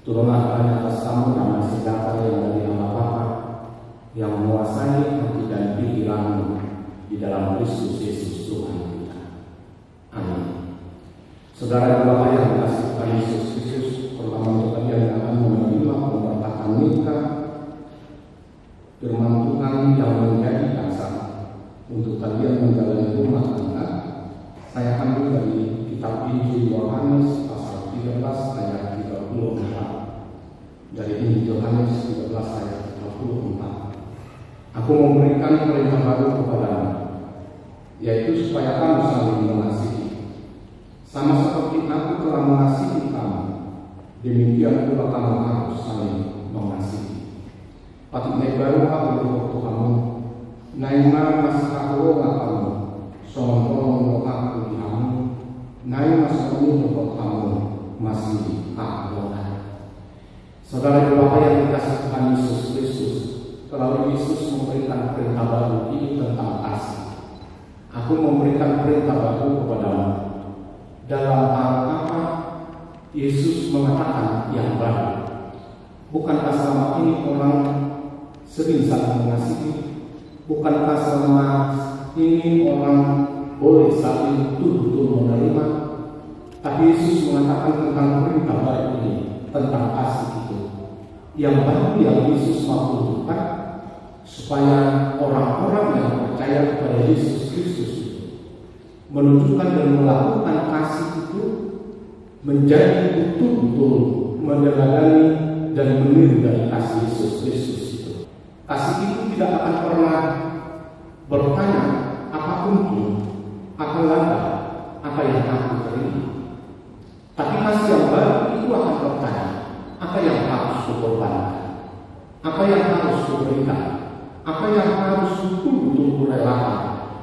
Turunlah hanya atas kamu damai sejahtera yang dari Allah Bapa, yang menguasai hati dan pikiranmu di dalam Kristus Yesus Tuhan kita. Amin. Saudara Bapak yang dikasihi Tuhan Yesus Kristus, pertama untuk kalian yang akan menerima pemberkatan nikah firman Tuhan yang menjadi dasar untuk kalian menjalani rumah tangga, saya ambil dari kitab Injil Yohanes pasal 13 ayat 34. Dari Injil Yohanes 13 ayat 34. Aku memberikan perintah baru kepadamu, yaitu supaya kamu saling mengasihi. Sama seperti aku telah mengasihi kamu, demikian pula kamu harus saling mengasihi. Patik naik baru aku waktu kamu, naima masih aku kamu, soal tolong aku di kamu, naima masih kamu masih aku. Saudara Bapak yang dikasihi Tuhan Yesus Kristus, selalu Yesus memberikan perintah baru ini tentang kasih. Aku memberikan perintah baru kepadamu. Dalam hal apa Yesus mengatakan yang baru? Bukankah selama ini orang sering saling mengasihi? Bukankah selama ini orang boleh saling betul-betul menerima? Tapi Yesus mengatakan tentang perintah baru ini, tentang kasih itu. Yang baru yang Yesus mau tunjukkan supaya orang-orang yang percaya kepada Yesus Kristus itu menunjukkan dan melakukan kasih itu menjadi betul-betul meneladani dan meniru dari kasih Yesus Kristus itu. Kasih itu tidak akan pernah bertanya apapun itu akan lantas apa yang aku terima. Tapi kasih yang baru itu akan bertanya, apa yang harus kukorbankan? Apa yang harus kuberikan? Apa yang harus betul-betul kurelakan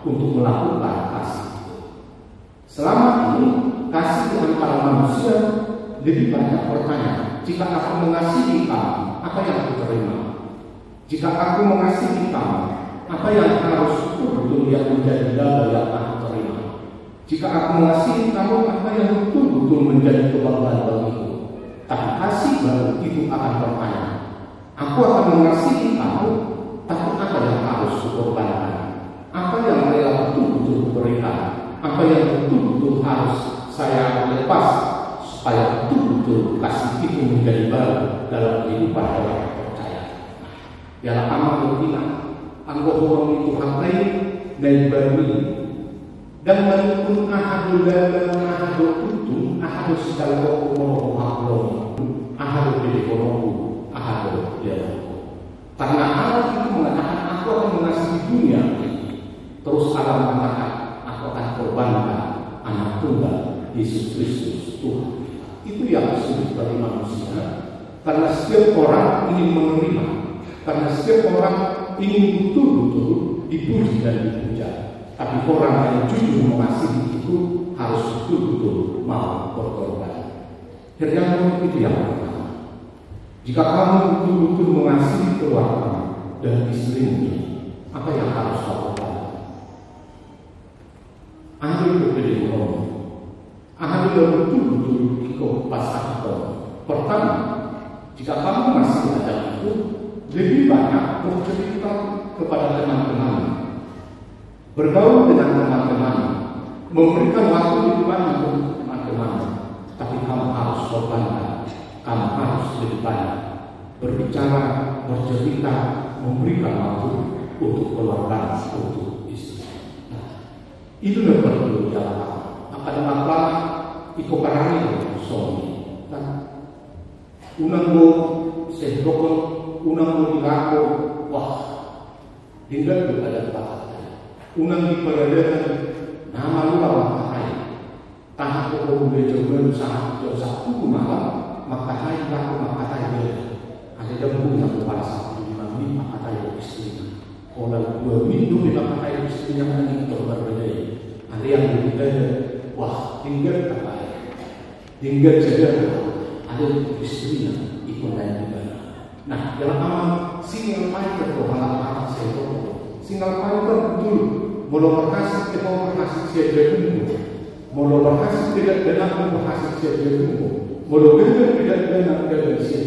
untuk melakukan kasih itu? Selama ini, kasih di antara manusia lebih banyak bertanya, jika aku mengasihi kamu, apa yang aku terima? Jika aku mengasihi kamu, apa yang harus betul-betul yang menjadi laba yang aku terima? Jika aku mengasihi kamu, apa yang betul-betul menjadi kebanggaan bagiku? Tapi kasih baru itu akan bertanya, aku akan mengasihi kamu, tapi apa yang harus kukorbankan? Apa yang rela betul-betul kuberikan? Apa yang betul-betul harus saya lepas supaya betul-betul kasih itu menjadi baru dalam kehidupan orang yang percaya? Ialah amal berkina, anggota orang itu hantai dan baru dan menurut ahadul dan ahadul kuntum ahadul segala hukum ahadul bidikonomu ahadul ya. Karena Allah itu mengatakan aku akan mengasihi dunia ini, terus Allah mengatakan aku akan korbankan anak tunggal Yesus Kristus Tuhan. Itu yang sulit bagi manusia, karena setiap orang ingin menerima, karena setiap orang ingin betul-betul dipuji dan dipuja. Tapi orang yang jujur mengasihi itu harus betul-betul mau berkorban. Firman itu yang pertama. Jika kamu betul-betul mengasihi keluarga dan istrimu, apa yang harus lakukan? Ambil keputusan. Ambil betul-betul ikut pasal itu. Pertama, jika kamu masih ada itu, lebih banyak bercerita kepada teman-teman. Bergaul dengan teman-teman, memberikan waktu lebih banyak untuk teman-teman, tapi kamu harus korbankan, kamu harus lebih banyak berbicara, bercerita, memberikan waktu untuk keluarga, untuk istri. Nah, itu yang perlu dilakukan. Akan apa? Iko karani suami. Nah, unang mo sehokon, unang mo dilako, wah, tinggal ada tempat. Unang diperadakan nama luar makahay tahap ko bejogan sa satu malam makahay laku makahay dia ada jambu yang kepada satu mami makahay istri kalau 2 minggu di makahay istrinya kan itu berbeda ada yang berbeda wah tinggal apa tinggal saja ada istrinya ikut lain juga. Nah dalam amal single fighter ko halal saya itu single fighter betul. Mula berhasil kita berhasil siapa dulu, mula berhasil tidak benar berhasil siapa dulu, mula benar tidak benar siapa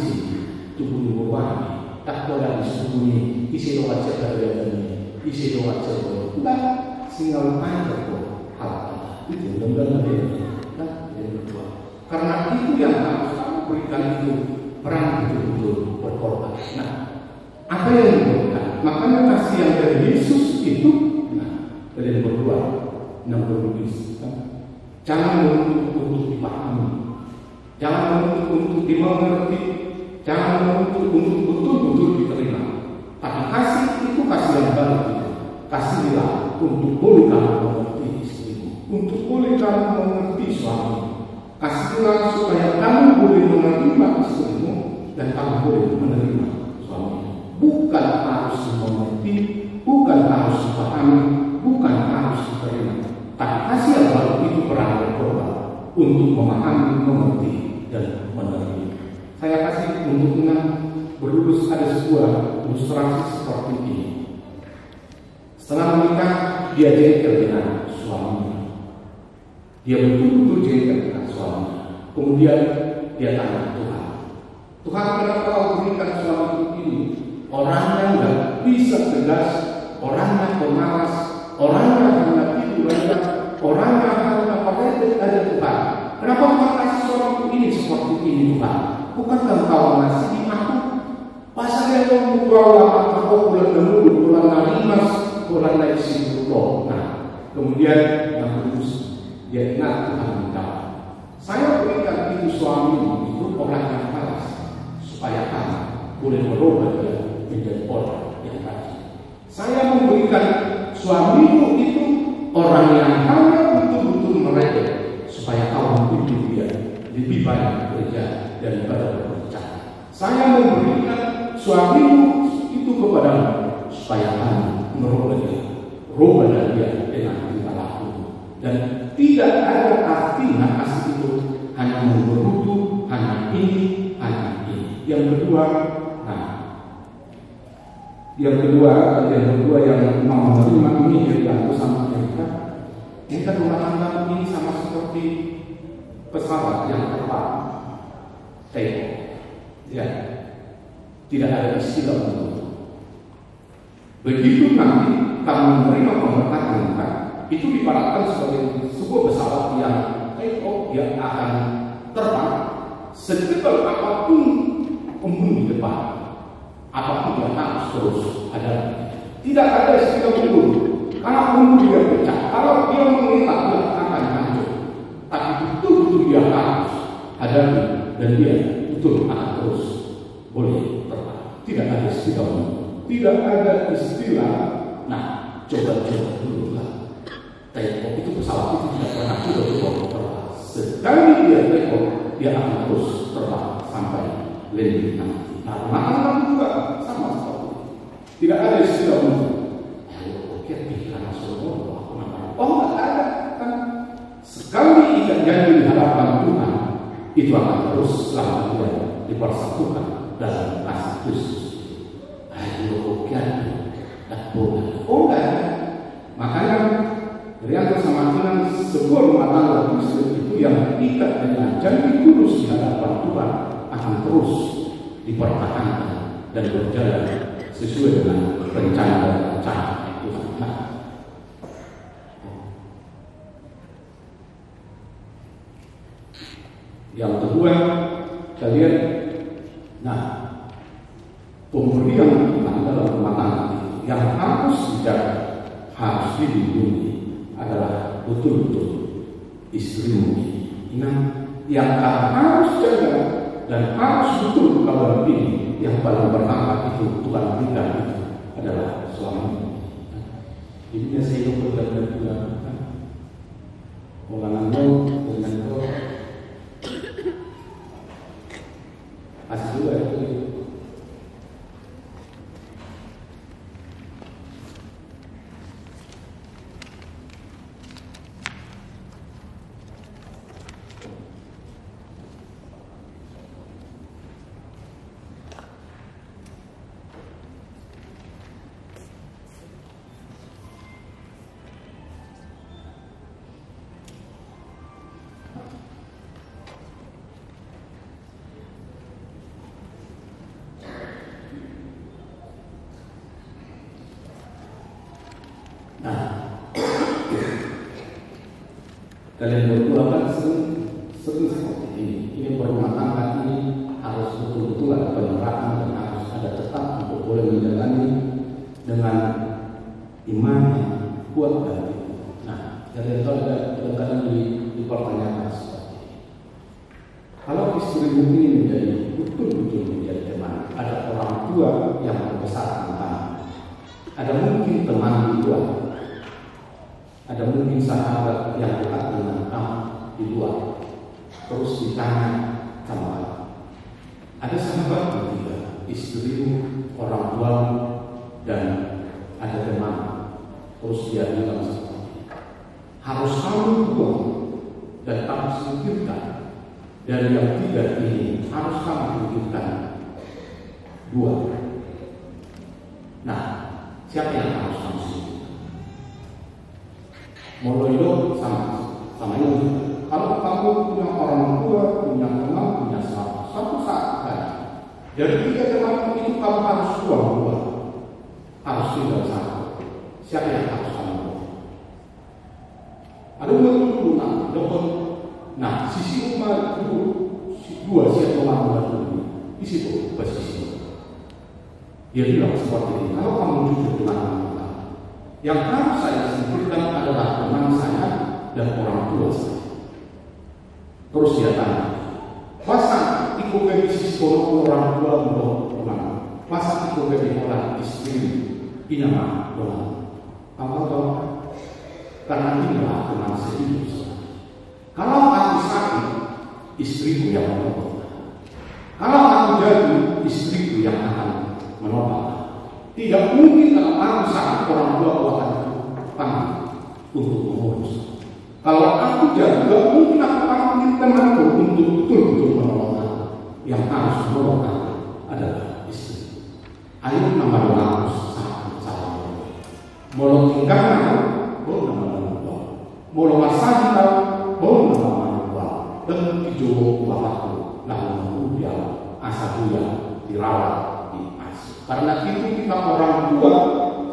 isi tubuh wani tak boleh disembunyi isi doa cerita ini isi doa cerita enggak singal aja kok hal itu benar-benar yang kedua karena itu yang harus kamu berikan itu peran betul-betul berkorban. Nah, apa yang diberikan? Makanya kasih yang dari Yesus itu, nah, kalian berdua, jangan menuntut untuk dipahami, jangan menuntut untuk dimengerti, jangan menuntut untuk betul-betul diterima. Tapi kasih itu kasih yang baru itu. Kasihlah untuk boleh kamu mengerti istrimu, untuk boleh kamu mengerti suami. Kasihlah supaya kamu boleh menerima istrimu dan kamu boleh menerima suami. Bukan harus mengerti, bukan harus dipahami, bukan harus diterima. Tapi kasih yang baru itu peran berkorban untuk memahami, mengerti, dan menerima. Saya kasih untuk berlulus ada sebuah ilustrasi seperti ini. Setelah menikah, dia jengkel dengan suaminya. Dia betul-betul jengkel dengan suaminya. Kemudian dia tanya Tuhan, Tuhan kenapa kau berikan suamiku ini? Orangnya nggak bisa tegas, orangnya pemalas, orangnya hanya tidur aja, orangnya hanya pakai aja Tuhan. Kenapa kau kasih suamiku ini seperti ini Tuhan? Bukankah kau mengasihi aku? Pasal yang kau bawa aku bulan dahulu, bulan narimas, bulan naik sibuto. Nah, kemudian yang terus dia ingat Tuhan minta. Saya berikan itu suamimu itu orang yang malas supaya kamu boleh merubah dia menjadi orang yang rajin. Saya memberikan suamimu itu orang yang hanya betul-betul mereka supaya kamu mendidik dia lebih banyak bekerja daripada berbicara. Saya memberikan suamimu itu kepadamu supaya kamu merubah dia dengan tingkah laku. Dan tidak ada artinya kasih itu hanya memberutu, hanya ini, hanya ini. Yang kedua yang mau menerima ini dari aku sama mereka. Ini kan rumah tangga ini sama seperti pesawat yang terbang, take ya, tidak ada istilah untuk begitu nanti kamu menerima pemberkatan itu diparatkan sebagai sebuah pesawat yang dia akan terbang setebal apapun embun di depan, apapun dia harus terus ada. Tidak ada istilah mundur. Kalau mundur dia pecah, kalau dia mengikat dia akan hancur. Tapi betul-betul dia harus hadapi dan dia betul akan terus boleh terbang. Tidak ada istilah mundur. Tidak ada istilah. Nah, coba-coba dulu lah. Take-off itu pesawat itu tidak pernah coba-coba terbang. Sekali dia take-off, dia akan terus terbang sampai landing nanti. Nah, makan juga sama seperti itu. Tidak ada istilah mundur. Oke, pikiran Rasulullah aku namanya. Oh, nggak ada kan? Sekali ikat janji di hadapan Tuhan, itu akan terus selamanya dipersatukan dalam kasih Kristus. Ayo, oke, tak boleh. Oh, nggak ada. Makanya Rian bersama dengan sebuah rumah tangga Kristen itu yang terikat dengan janji kudus di hadapan Tuhan akan terus dipertahankan dan berjalan sesuai dengan rencana Tuhan. Nah, yang kedua, kalian, pemberian Tuhan dalam rumah tangga yang harus dijaga, harus dilindungi adalah betul-betul istrimu ini. Yang harus jaga dan harus betul kalau ini yang paling pertama itu Tuhan berikan itu adalah suami. Ini saya ingin berkata juga, ulanganmu dengan kau kasih juga itu. Kalian berdua kan sering seperti ini. Ini berumah tangga ini harus betul-betul ada penyerahan dan harus ada tetap untuk boleh menjalani dengan iman yang kuat dan itu. Nah, kalian tahu kadang-kadang dipertanyakan seperti ini. Kalau istrimu ini menjadi betul-betul menjadi teman, ada orang tua yang membesarkan kamu, ada mungkin teman di luar, ada mungkin sahabat yang dekat dengan kamu di luar, terus ditanya sama ada sahabat juga, istrimu, orang tuamu, dan ada teman, terus dia bilang seperti harus kamu buang dan kamu singkirkan. Dan yang tiga ini harus kamu pikirkan dua. Nah, siapa yang harus kamu singkirkan? Moloyo sama ini. Kalau kamu punya orang tua, punya teman, punya sahabat, suatu saat kan, dari tiga teman itu kamu harus buang, harus tinggal satu. Siapa yang harus kamu buang? Ada dokter. Nah, sisi rumah dulu, dua siapa rumah dulu di situ posisi. Dia bilang seperti ini. Kalau kamu jujur dengan Allah, yang harus saya singkirkan adalah teman saya dan orang tua saya. Terus dia tanya, masa ikut ke sisi orang tua belum teman? Masa ikut ke orang istri ini mah belum? Kamu tahu? Karena inilah teman sehidup. Kalau aku sakit, istriku yang menolong. Kalau aku jadi, istriku yang akan menolong. Tidak mungkin kalau aku sakit, orang tua akan panggil untuk mengurus. Kalau aku jadi, tidak mungkin aku panggil temanku untuk betul-betul menolong aku. Yang harus menolong aku adalah istri. Ayo nama aku salah. Molo tinggal aku, boleh nama aku. Molo masalah aku, boleh nama aku. Dan hijau bapakku, lalu dia asabuya dirawat di asuh. Karena itu kita orang tua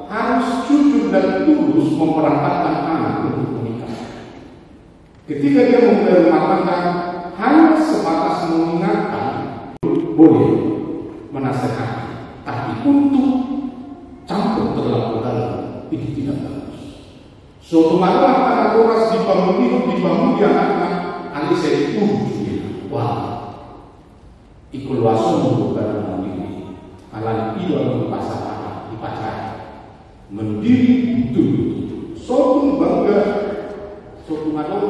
harus jujur dan tulus memberangkatkan anak untuk menikah. Ketika dia memulai rumah tangga, hanya sebatas mengingatkan, boleh menasehati, tapi untuk campur terlalu dalam itu tidak bagus. Suatu malam anak orang dibangun dia anak ali saya wah, ikut langsung bukan mandiri, alam ilah di pacar, mendiri betul, suatu bangga, suatu malam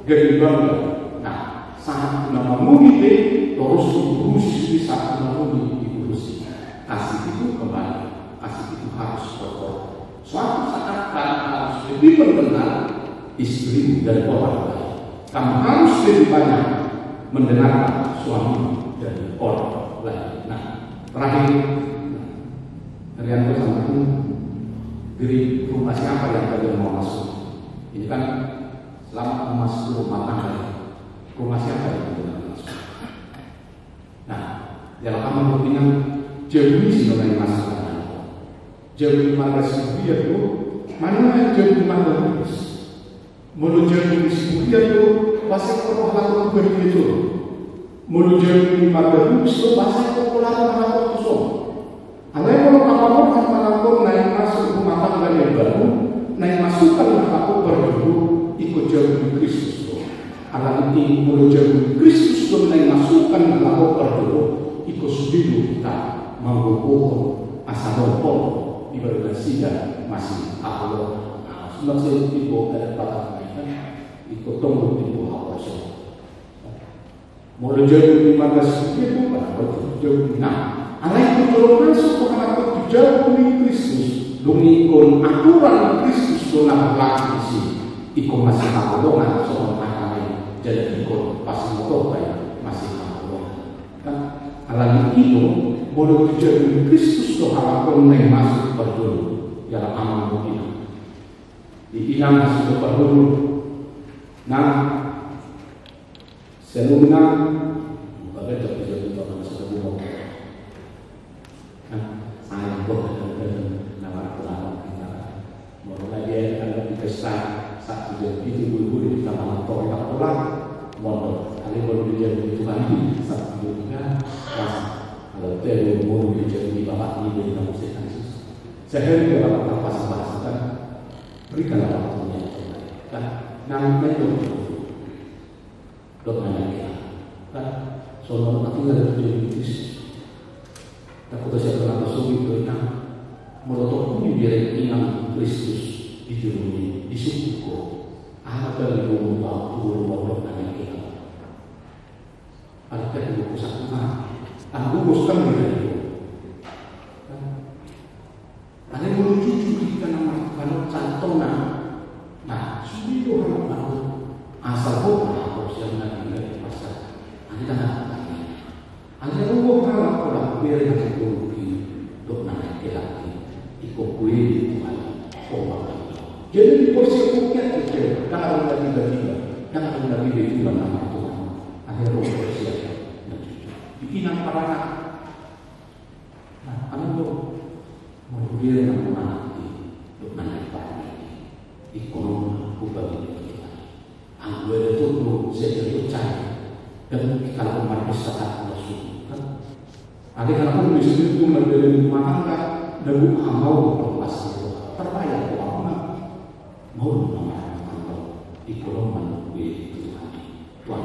jadi bangga. Nah, saat nama murid terus diurusi, saat nama murid diurusi, kasih itu kembali, kasih itu harus kotor. Suatu saat kamu harus lebih mengenal istri dan orang lain. Kamu harus lebih banyak mendengarkan suami dari orang lain. Nah, terakhir, Rianto sama itu dari rumah siapa yang kalian mau masuk? Ini kan selama memasuki rumah tangga, rumah siapa yang kalian mau masuk? Nah, dalam kamu berpindah jauh sih orang yang masuk. Jauh mana sih dia tuh? Mana jauh mana terus? Menuju sih dia tuh pasti perlu lakukan begitu. Menuju mana terus pasti perlu lakukan itu. Andai kalau kamu akan melakukan naik masuk rumah tangga yang baru, naik masukkan aku berdulu ikut jauh Kristus. Alam ini menuju Kristus tuh naik masukkan aku berdulu ikut hidup kita mengukur asal pokok ibadah sidang masih Allah. Maksud ibu ada patah ikut tunggu ibu Allah. Mulai jauh 15 itu kan jauh. Nah, alai itu kalau masuk ke anak jauh dari Kristus, demi ikon aturan Kristus doang lagi sih. Ikon masih Allah doang soal lain. Jadi ikon pasti motor kayak masih Allah. Kan alai itu boleh jadi Kristus tuh halapan yang masuk berdulu dalam amal mungkin di inang masuk berdulu. Nah, selumna bukan jadi orang sebelum. Nah, saya boleh nama Tuhan kita. Mulai dia kalau di pesta saat jadi itu bulu di taman pola modal. Kali berbicara di Tuhan ini satu juga kalau dia mau bicara di bapak ini dari kamu Yesus. Saya dalam kapasitas kan berikanlah waktunya kan namanya dokternya kan soal nanti ada kritis takut saya pernah masuk itu kan melotot pun biar ingat Kristus di jurumi di suku ada yang mau turun dokternya kita ada yang mau kesana aku bosan gitu ada yang menuju juga nama kalau cantongan nah sudah itu hal asal kok harus yang nanti dari pasar ada ada yang harap orang biar yang teknologi untuk naik lagi ikut kue di Tuhan jadi di porsi kukiat itu jangan ada tiba-tiba jangan ada tiba-tiba nama Tuhan ada yang porsi bikinan para anak nah anak itu mau biar yang menanti untuk naik lagi ekonomi kubah aku ada tuh saya jadi percaya dan kalau umat besar Allah kan ada kalau pun bisa itu menjadi rumah tangga dan bukan mau lepas itu terbayar uang mau rumah tangga ekonomi itu Tuhan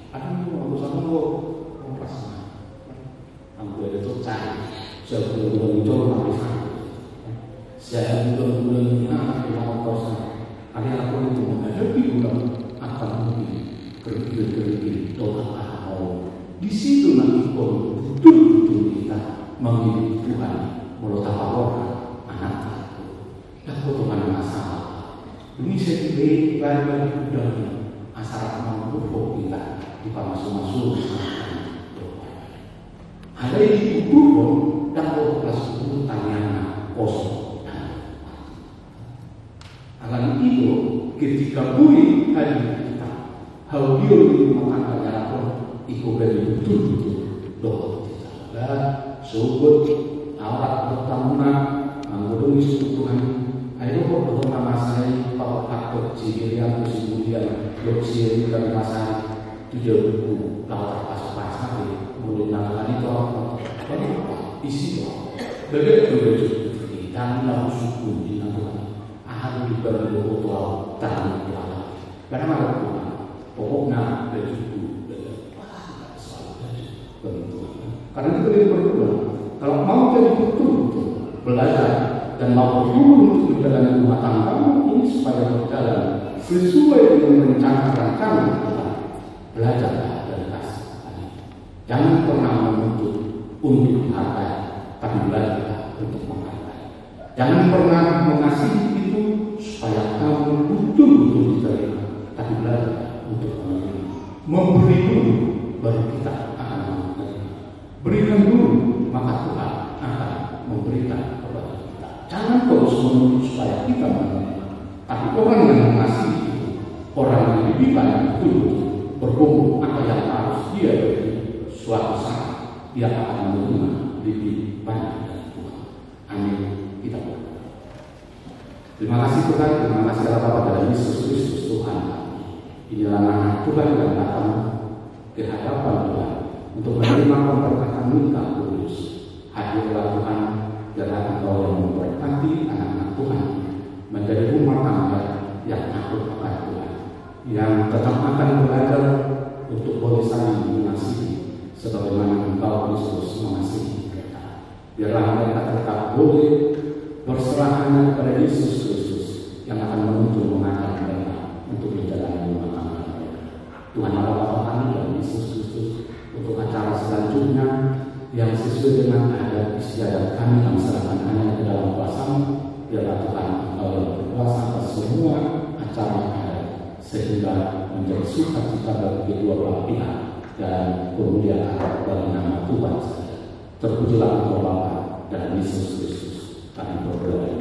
ada yang mau sama lo lepas aku ada tuh cari saya bulan itu habis saya bulan di mana ada aku itu menghadapi bulan akan mungkin kerikil doa mau di situ nanti pun betul-betul kita mengirim Tuhan melutak orang anak aku dan potongan masalah ini saya pilih bagi budaya asal mengumpul kita di masuk-masuk ada yang diukur dan kelas itu tanyaan kosong akan itu ketika bui hari kita hal dia di makan banyak pun ikut dari betul-betul doa kita sebut awak pertama mengurangi Tuhan ayo kok nama saya kalau takut cirian kemudian doksi dari masa 7 buku kalau pas-pas mulai nalakan itu isi begitu dan lalu suku di Tuhan harus diberi doa tangan Allah. Karena ada Tuhan, pokoknya dari suku karena itu dia berdua. Kalau mau jadi betul-betul belajar dan mau betul untuk menjalani rumah tangga ini supaya berjalan sesuai dengan rencana Tuhan. Belajarlah dari kasih. Jangan pernah menuntut untuk dihargai, tapi belajarlah untuk menghargai. Jangan pernah mengasihi itu supaya kamu betul-betul diterima, tapi belajar untuk menerima. Memberi dulu, baru kita akan menerima. Berikan dulu, maka Tuhan akan memberikan kepada kita. Jangan terus menuntut supaya kita menerima, tapi orang yang mengasihi itu, orang yang diberikan betul-betul berkumpul apa yang harus dia beri. Suatu saat dia akan menerima lebih banyak dari Tuhan. Amin. Kita berdoa. Terima kasih Tuhan, terima kasih Allah Bapa dan Yesus Kristus Tuhan. Inilah anak Tuhan yang datang ke hadapan Tuhan untuk menerima pemberkatan Minta Kudus. Hadirlah Tuhan, biarlah Engkau yang memberkati anak-anak Tuhan menjadi rumah tangga yang takut akan Tuhan, yang tetap akan belajar untuk boleh saling mengasihi sebagaimana Engkau Kristus mengasihi mereka. Biarlah mereka tetap boleh berserah kepada Yesus Kristus yang akan menuntun mengajar mereka untuk menjalani rumah tangga mereka. Tuhan Allah Bapa kami dan Yesus Kristus untuk acara selanjutnya yang sesuai dengan adat istiadat kami yang serahkan hanya ke dalam kuasa-Mu. Biarlah Tuhan Engkau yang berkuasa atas semua acara yang ada sehingga menjadi sukacita bagi kedua belah pihak dan kemuliaan bagi nama Tuhan saja. Terpujilah Engkau Bapa dan Yesus Kristus. Kami berdoa.